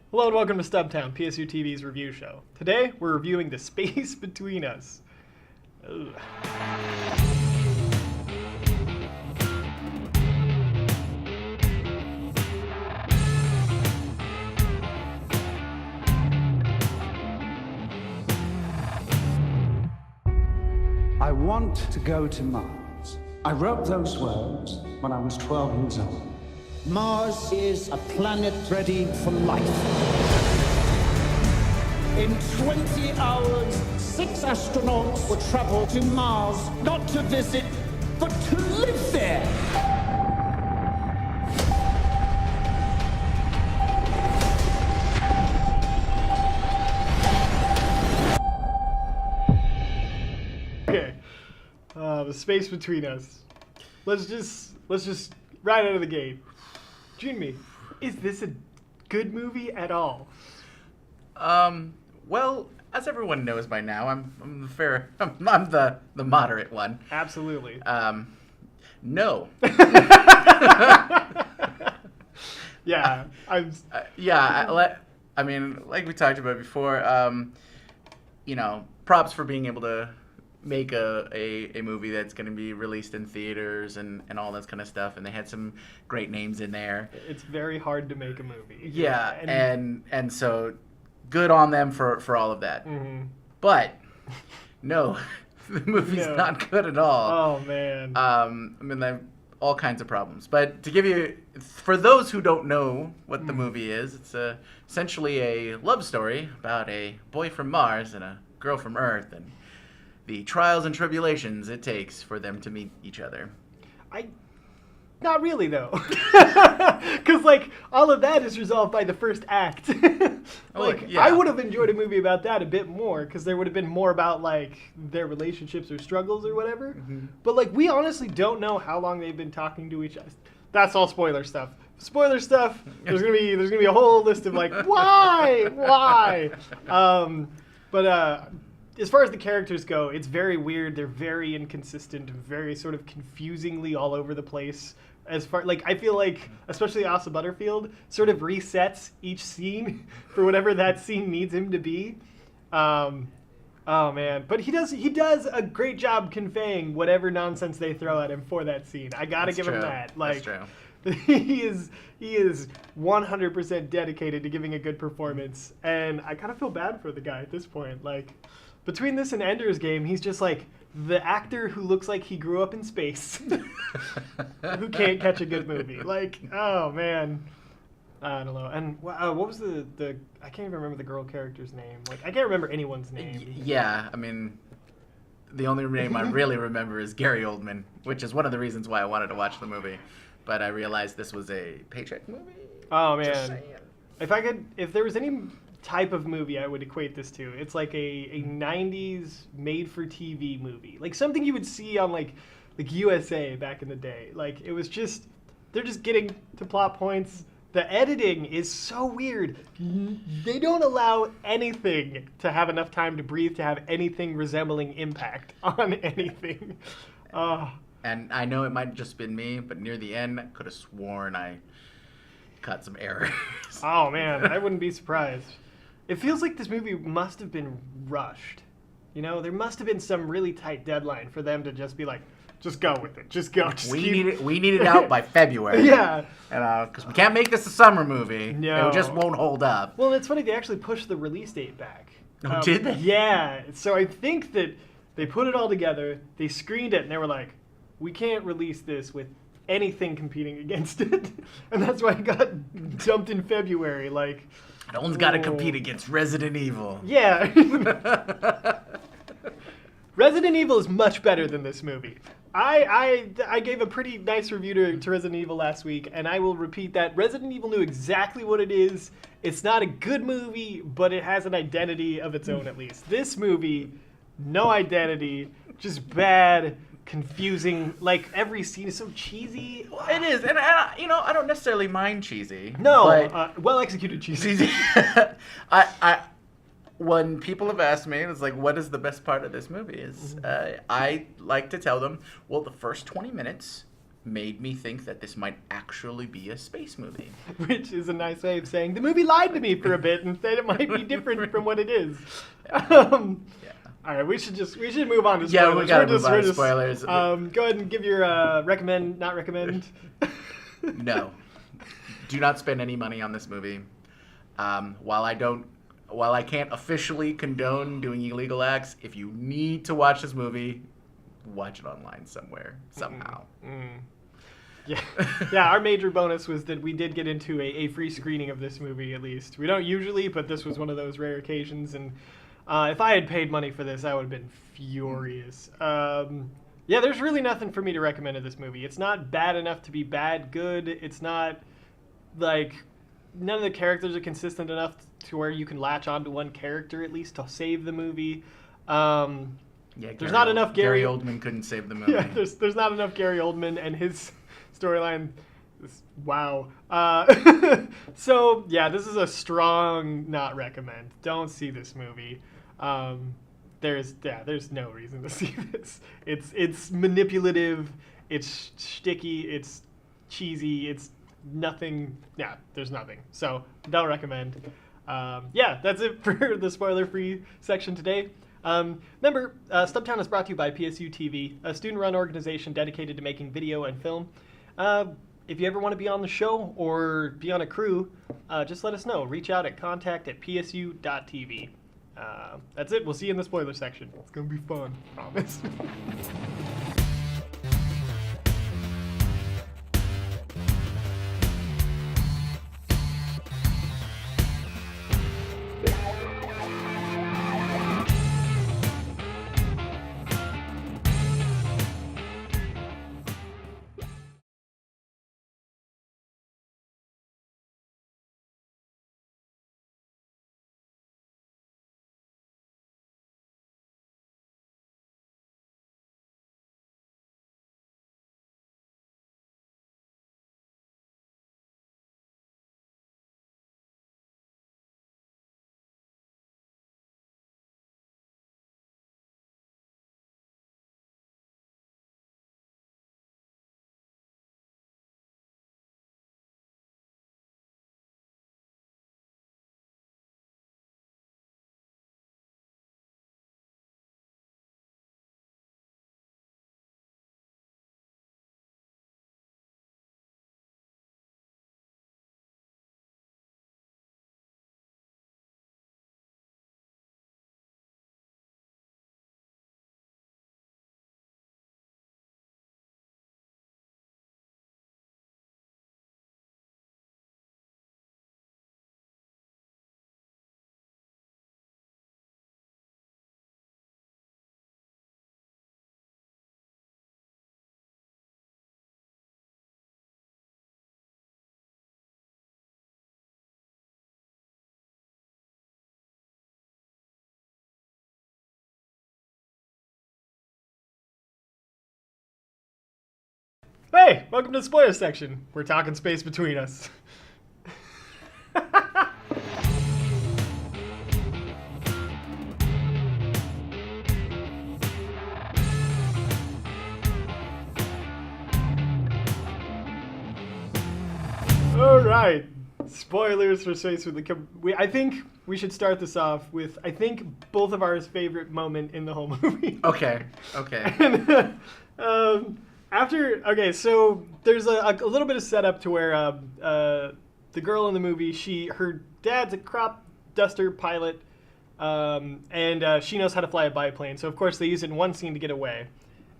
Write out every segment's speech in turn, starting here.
Hello and welcome to Stubtown, PSU TV's review show. Today, we're reviewing The Space Between Us. Ugh. I want to go to Mars. I wrote those words when I was 12 years old. Mars is a planet ready for life. In 20 hours, 6 astronauts will travel to Mars, not to visit, but to live there. Okay, The Space Between Us. Let's just right out of the gate. Junmi, is this a good movie at all? Well, as everyone knows by now, I'm the fair, I'm the moderate one. Absolutely. No. Yeah, I mean, like we talked about before, props for being able to make a movie that's going to be released in theaters and all that kind of stuff, and they had some great names in there. It's very hard to make a movie. Yeah, and so good on them for all of that. Mm-hmm. But no, the movie's not good at all. Oh man. I mean, they have all kinds of problems. But to give you, for those who don't know what the movie is, it's essentially a love story about a boy from Mars and a girl from Earth, and the trials and tribulations it takes for them to meet each other. Not really though, because like all of that is resolved by the first act. I would have enjoyed a movie about that a bit more, because there would have been more about like their relationships or struggles or whatever. Mm-hmm. But like we honestly don't know how long they've been talking to each other. That's all spoiler stuff. Spoiler stuff. There's gonna be a whole list of like why. But as far as the characters go, it's very weird. They're very inconsistent, very sort of confusingly all over the place. As far I feel like, especially Asa Butterfield, sort of resets each scene for whatever that scene needs him to be. Oh man, but he does a great job conveying whatever nonsense they throw at him for that scene. I gotta give him that. Like, that's true. he is 100% dedicated to giving a good performance, and I kind of feel bad for the guy at this point. Like, between this and Ender's Game, he's just like the actor who looks like he grew up in space, who can't catch a good movie. Like, oh man, I don't know. And what was the I can't even remember the girl character's name. Like, I can't remember anyone's name. Yeah, I mean, the only name I really remember is Gary Oldman, which is one of the reasons why I wanted to watch the movie. But I realized this was a paycheck movie. Oh man, if there was any type of movie I would equate this to, it's like a 90s made-for-TV movie. Like something you would see on like USA back in the day. Like, it was just, they're just getting to plot points. The editing is so weird. They don't allow anything to have enough time to breathe, to have anything resembling impact on anything. And I know it might have just been me, but near the end, I could have sworn I cut some errors. Oh man, I wouldn't be surprised. It feels like this movie must have been rushed. You know, there must have been some really tight deadline for them to just be like, just go with it. Just go. We need it out by February. Yeah. And because we can't make this a summer movie. No. It just won't hold up. Well, it's funny, they actually pushed the release date back. Oh, did they? Yeah. So I think that they put it all together, they screened it, and they were like, we can't release this with anything competing against it. And that's why it got dumped in February. Like, no one's got to compete against Resident Evil. Yeah. Resident Evil is much better than this movie. I gave a pretty nice review to Resident Evil last week, and I will repeat that. Resident Evil knew exactly what it is. It's not a good movie, but it has an identity of its own, at least. This movie, no identity, just bad, confusing. Like, every scene is so cheesy. It is, and I don't necessarily mind cheesy. No, but well executed cheesy. When people have asked me, it's like, what is the best part of this movie? I like to tell them, well, the first 20 minutes made me think that this might actually be a space movie. Which is a nice way of saying the movie lied to me for a bit and said it might be different from what it is. All right, we should move on to spoilers. Yeah, we gotta move on to spoilers. Go ahead and give your recommend, not recommend. No. Do not spend any money on this movie. While I can't officially condone doing illegal acts, if you need to watch this movie, watch it online somewhere, somehow. Yeah, our major bonus was that we did get into a free screening of this movie, at least. We don't usually, but this was one of those rare occasions, and if I had paid money for this, I would have been furious. Yeah, there's really nothing for me to recommend of this movie. It's not bad enough to be bad good. It's not, like, none of the characters are consistent enough to where you can latch onto one character, at least, to save the movie. There's not enough Gary Oldman couldn't save the movie. Yeah, there's not enough Gary Oldman, and his storyline is wow. So yeah, this is a strong not recommend. Don't see this movie. There's no reason to see this. It's manipulative. It's shticky. It's cheesy. It's nothing. Yeah, there's nothing. So don't recommend. Yeah, that's it for the spoiler-free section today. Remember, Stubtown is brought to you by PSU TV, a student-run organization dedicated to making video and film. If you ever want to be on the show or be on a crew, just let us know. Reach out at contact@psu.tv. That's it. We'll see you in the spoiler section. It's going to be fun. Promise. Hey, welcome to the spoiler section. We're talking space between us. All right. Spoilers for Space with the... I think we should start this off with, I think, both of our favorite moment in the whole movie. Okay. And, so there's a little bit of setup to where the girl in the movie, her dad's a crop duster pilot, and she knows how to fly a biplane. So of course they use it in one scene to get away,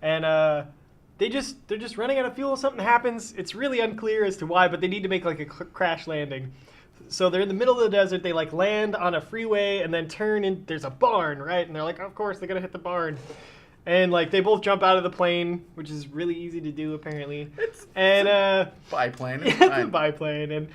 and they're just running out of fuel. Something happens. It's really unclear as to why, but they need to make like a crash landing. So they're in the middle of the desert. They like land on a freeway and then turn in. There's a barn, right? And they're like, of course they're gonna hit the barn. And like they both jump out of the plane, which is really easy to do apparently. It's a biplane. It's a biplane, and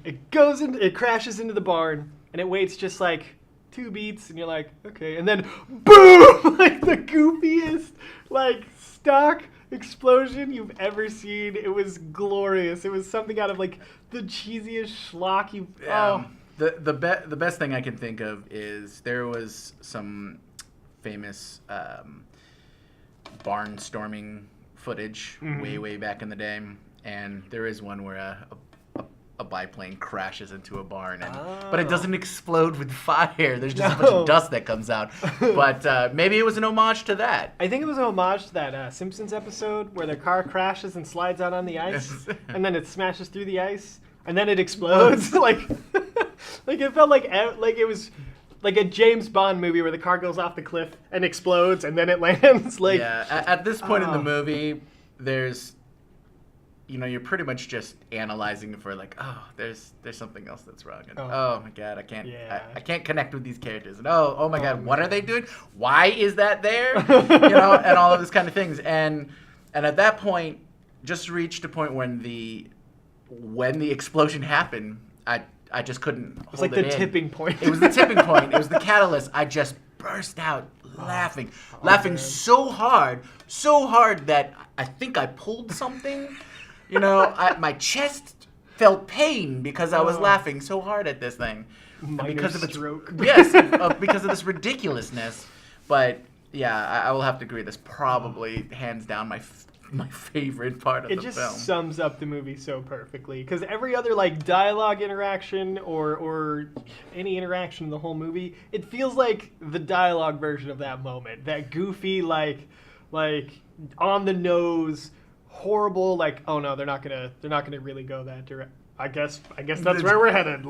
it crashes into the barn, and it waits just like 2 beats, and you're like, okay, and then boom, like the goofiest like stock explosion you've ever seen. It was glorious. It was something out of like the cheesiest schlock you've. Oh. The best thing I can think of is there was some famous barnstorming footage way back in the day, and there is one where a biplane crashes into a barn, but it doesn't explode with fire. There's just a bunch of dust that comes out. But maybe it was an homage to that. I think it was an homage to that Simpsons episode where their car crashes and slides out on the ice, and then it smashes through the ice, and then it explodes. like it felt like it was like a James Bond movie where the car goes off the cliff and explodes, and then it lands. At this point in the movie, there's. You're pretty much just analyzing for like, there's something else that's wrong, and oh my god, I can't connect with these characters, and oh my god, what are they doing? Why is that there? And all of this kind of things, and at that point, just reached a point when the explosion happened, I just couldn't hold it in. It was like the tipping point. It was the tipping point. It was the catalyst. I just burst out laughing so hard that I think I pulled something. My chest felt pain because I was laughing so hard at this thing. Because of its stroke. Yes, because of this ridiculousness. But yeah, I will have to agree. This probably hands down my favorite part of the film. It just sums up the movie so perfectly, because every other dialogue interaction or any interaction in the whole movie, it feels like the dialogue version of that moment. That goofy like on the nose. Horrible, oh no, they're not gonna really go that direct. I guess that's where we're headed.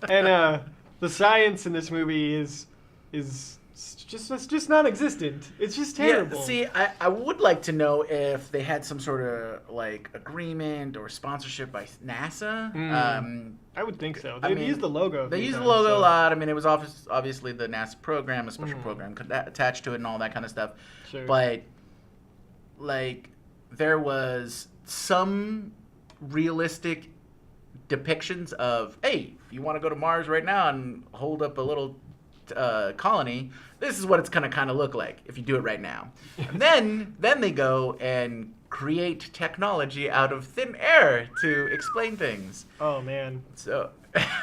And the science in this movie is just non-existent. It's just terrible. Yeah, see, I would like to know if they had some sort of agreement or sponsorship by NASA. I would think so. They used the logo. They used the logo a lot. I mean, it was obviously the NASA program, a special program attached to it, and all that kind of stuff. Sure. But there was some realistic depictions of, hey, if you want to go to Mars right now and hold up a little colony, this is what it's going to kind of look like if you do it right now. And then they go and create technology out of thin air to explain things. Oh, man. So...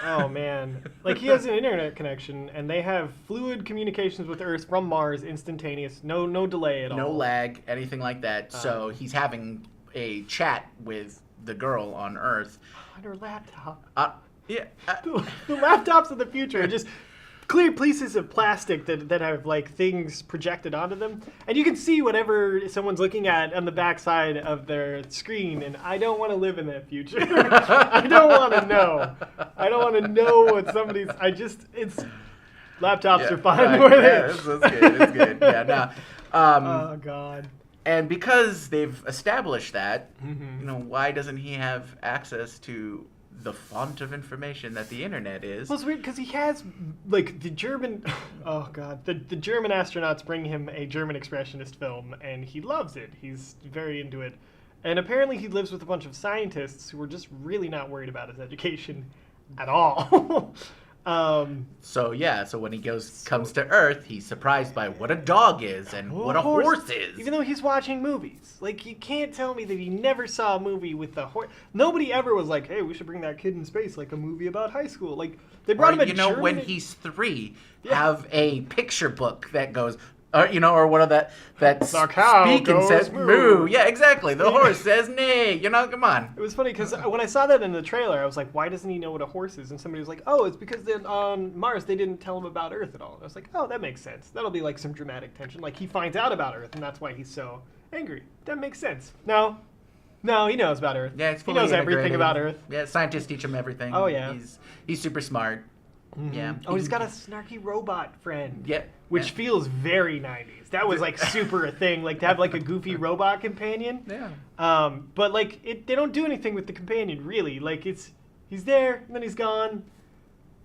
Oh, man. He has an internet connection, and they have fluid communications with Earth from Mars, instantaneous, no delay at all. No lag, anything like that. So he's having a chat with the girl on Earth. On her laptop. Yeah. The laptops of the future are just clear pieces of plastic that have things projected onto them, and you can see whatever someone's looking at on the backside of their screen. And I don't want to live in that future. I don't want to know. I don't want to know what somebody's. Laptops are fine. Right. It's good. It's good. Yeah. No. Oh God. And because they've established that, why doesn't he have access to the font of information that the internet is? Well, it's weird because he has the German. Oh God, the German astronauts bring him a German expressionist film, and he loves it. He's very into it, and apparently he lives with a bunch of scientists who are just really not worried about his education at all. So when he comes to Earth, he's surprised by what a dog is and what a horse is. Even though he's watching movies. You can't tell me that he never saw a movie with a horse. Nobody ever was like, hey, we should bring that kid in space, a movie about high school. They brought him a German... when he's 3, have a picture book that goes... or one of that speak and says moo. Yeah, exactly. The horse says neigh. Come on. It was funny because when I saw that in the trailer, I was like, why doesn't he know what a horse is? And somebody was like, oh, it's because on Mars they didn't tell him about Earth at all. And I was like, oh, that makes sense. That'll be some dramatic tension. He finds out about Earth, and that's why he's so angry. That makes sense. No, he knows about Earth. Yeah, he knows everything about Earth. Yeah, scientists teach him everything. Oh yeah, he's super smart. Mm-hmm. Yeah. Oh, he's got a snarky robot friend. Yeah. Which feels very 90s. That was super a thing, to have a goofy robot companion. Yeah. But they don't do anything with the companion really. He's there and then he's gone.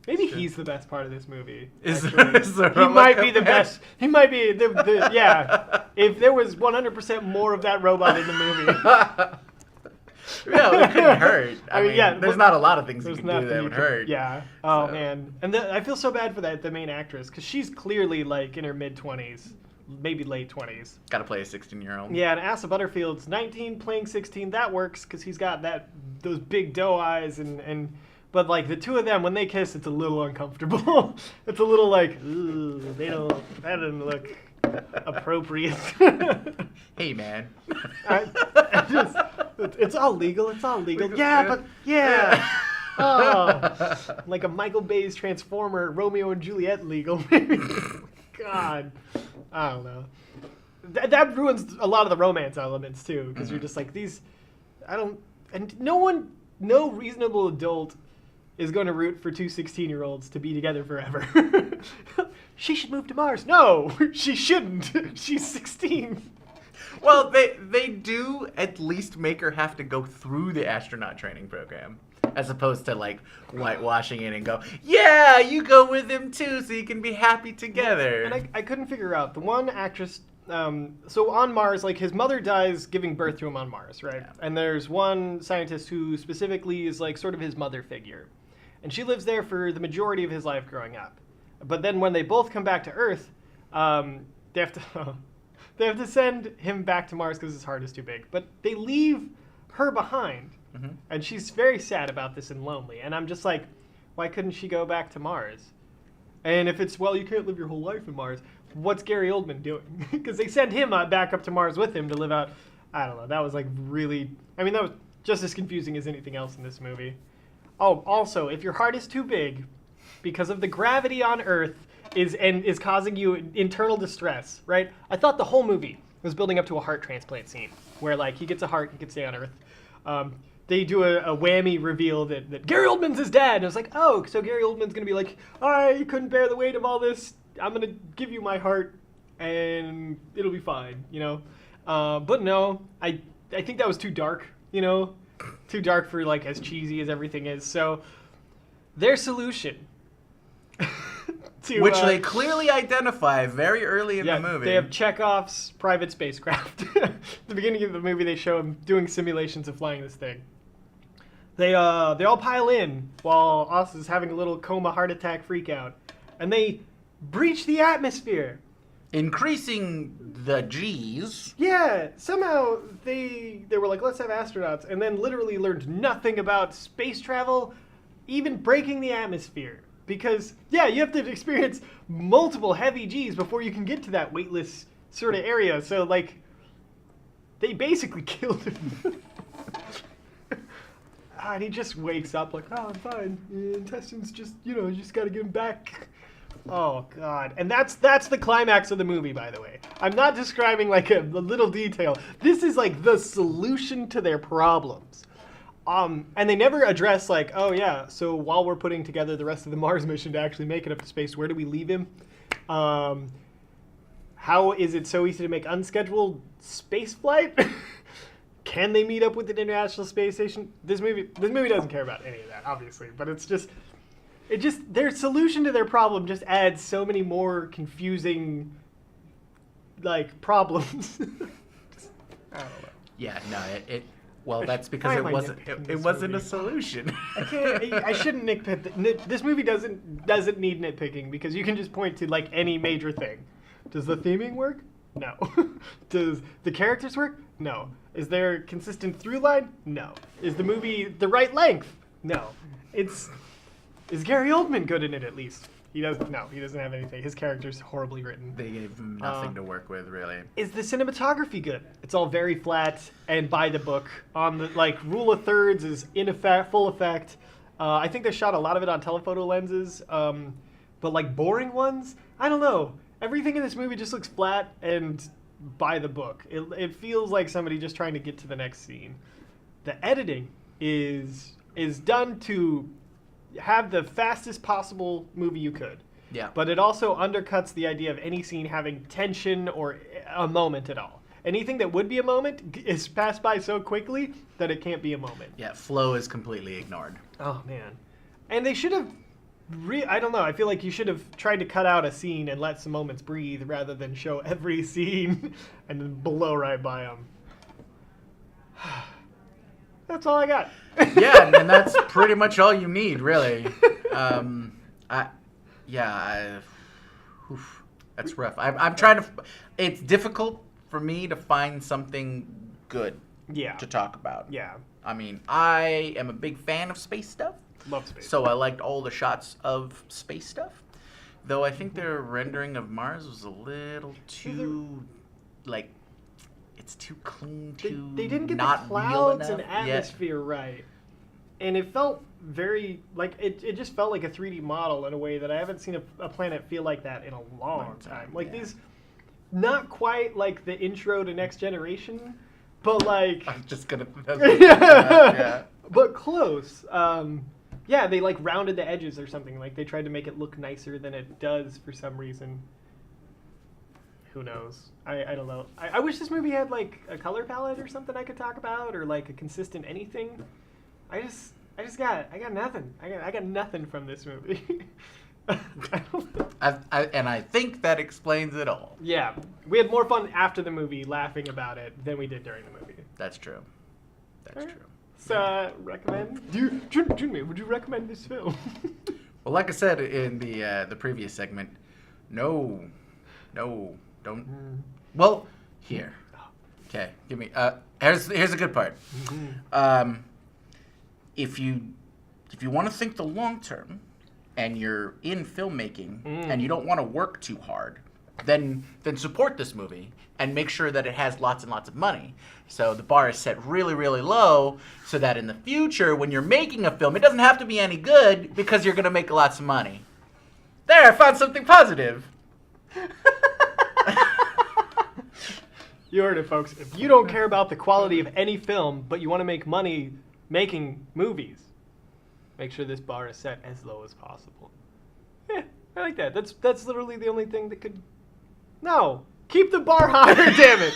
Maybe he's the best part of this movie. He might be the best. He might be the yeah. If there was 100% more of that robot in the movie. No, it couldn't hurt. I mean, there's not a lot of things you can do that would hurt. Yeah. Oh, man. And I feel so bad for the main actress, because she's clearly, in her mid-20s, maybe late 20s. Got to play a 16-year-old. Yeah, and Asa Butterfield's 19, playing 16. That works, because he's got those big doe eyes, but, the two of them, when they kiss, it's a little uncomfortable. It's a little ooh, that didn't look appropriate. Hey, man. It's all legal. It's all legal. Yeah, but yeah. Oh, like a Michael Bay's Transformer, Romeo and Juliet legal. God, I don't know. That ruins a lot of the romance elements too, because you're just like these. And no reasonable adult is going to root for two 16-year-olds to be together forever. She should move to Mars. No, she shouldn't. She's 16. Well, they do at least make her have to go through the astronaut training program, as opposed to like whitewashing it and go, yeah, you go with him too, so you can be happy together. And I couldn't figure out the one actress. So on Mars, like his mother dies giving birth to him on Mars, right? Yeah. And there's one scientist who specifically is like sort of his mother figure, and she lives there for the majority of his life growing up. But then when they both come back to Earth, they have to send him back to Mars because his heart is too big. But they leave her behind, and she's very sad about this and lonely. And I'm just like, why couldn't she go back to Mars? And if it's, well, you can't live your whole life in Mars, what's Gary Oldman doing? Because they send him back up to Mars with him to live out, I don't know, that was like really, I mean, that was just as confusing as anything else in this movie. Oh, also, if your heart is too big, because of the gravity on Earth is causing you internal distress, right? I thought the whole movie was building up to a heart transplant scene where like he gets a heart, he can stay on Earth. They do a whammy reveal that Gary Oldman's his dad. And I was like, oh, so Gary Oldman's gonna be like, I couldn't bear the weight of all this. I'm gonna give you my heart, and it'll be fine, you know. But no, I think that was too dark, you know, too dark for like as cheesy as everything is. So their solution. Which they clearly identify very early in the movie. They have Chekhov's private spacecraft. At the beginning of the movie, they show him doing simulations of flying this thing. They all pile in while Oz is having a little coma heart attack freak out. And they breach the atmosphere. Increasing the G's. Yeah, somehow they were like, let's have astronauts, and then literally learned nothing about space travel, even breaking the atmosphere. Because, yeah, you have to experience multiple heavy G's before you can get to that weightless sort of area. So, like, they basically killed him. And he just wakes up like, oh, I'm fine. Intestines just, you just got to get him back. Oh, God. And that's the climax of the movie, by the way. I'm not describing, like, a little detail. This is, like, the solution to their problems. And they never address like, oh yeah, so while we're putting together the rest of the Mars mission to actually make it up to space, where do we leave him? How is it so easy to make unscheduled space flight? Can they meet up with the International Space Station? This movie doesn't care about any of that, obviously, but it just their solution to their problem just adds so many more confusing like problems. I don't know. Yeah, no, well, that's because it wasn't a solution. I shouldn't nitpick. This movie doesn't need nitpicking because you can just point to like any major thing. Does the theming work? No. Does the characters work? No. Is there consistent through line? No. Is the movie the right length? No. Is Gary Oldman good in it at least? He doesn't have anything. His character's horribly written. They gave him nothing to work with, really. Is the cinematography good? It's all very flat and by the book. On the like rule of thirds is in effect, full effect. I think they shot a lot of it on telephoto lenses, but like boring ones. I don't know. Everything in this movie just looks flat and by the book. It feels like somebody just trying to get to the next scene. The editing is done to have the fastest possible movie you could. Yeah. But it also undercuts the idea of any scene having tension or a moment at all. Anything that would be a moment is passed by so quickly that it can't be a moment. Yeah, flow is completely ignored. Oh, man. And they should have... I don't know. I feel like you should have tried to cut out a scene and let some moments breathe rather than show every scene and then blow right by them. That's all I got. Yeah, and that's pretty much all you need, really. That's rough. I'm trying to. It's difficult for me to find something good. To talk about. Yeah. I mean, I am a big fan of space stuff. Love space. So I liked all the shots of space stuff. Though I think their rendering of Mars was a little too, like, it's too clean, they didn't get not the clouds real and atmosphere right. And it felt very, like, it just felt like a 3D model in a way that I haven't seen a planet feel like that in a long time. Like, these, not quite like the intro to Next Generation, but like... I'm just gonna... But close. Yeah, they like rounded the edges or something. Like they tried to make it look nicer than it does for some reason. Who knows? I don't know. I wish this movie had like a color palette or something I could talk about, or like a consistent anything. I got nothing. I got nothing from this movie. And I think that explains it all. Yeah, we had more fun after the movie laughing about it than we did during the movie. That's true. That's true. So, recommend? Junmei, would you recommend this film? Well, like I said in the previous segment, no, don't. Well, here. Okay, give me. Here's a good part. If you want to think the long term, and you're in filmmaking, and you don't want to work too hard, then support this movie and make sure that it has lots and lots of money. So the bar is set really, really low so that in the future, when you're making a film, it doesn't have to be any good because you're going to make lots of money. There, I found something positive. You heard it, folks. If you don't care about the quality of any film, but you want to make money making movies, make sure this bar is set as low as possible. Yeah, I like that. That's literally the only thing that could... No! Keep the bar higher, damn it!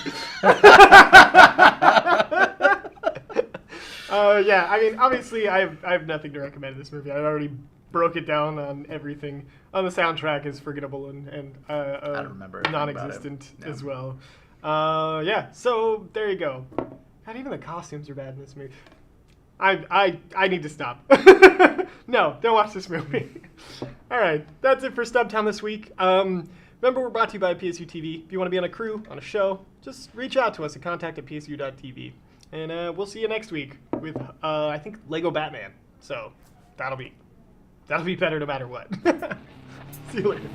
Yeah, I mean, obviously, I have nothing to recommend this movie. I already broke it down on everything. On the soundtrack is forgettable and I don't remember non-existent about it. No. as well. Yeah, so there you go. Not even the costumes are bad in this movie. I need to stop. No, don't watch this movie. All right, that's it for Stubtown this week. Remember, we're brought to you by PSU TV. If you want to be on a crew, on a show, just reach out to us at contact@psu.tv. And we'll see you next week with, I think, Lego Batman. So that'll be better no matter what. See you later.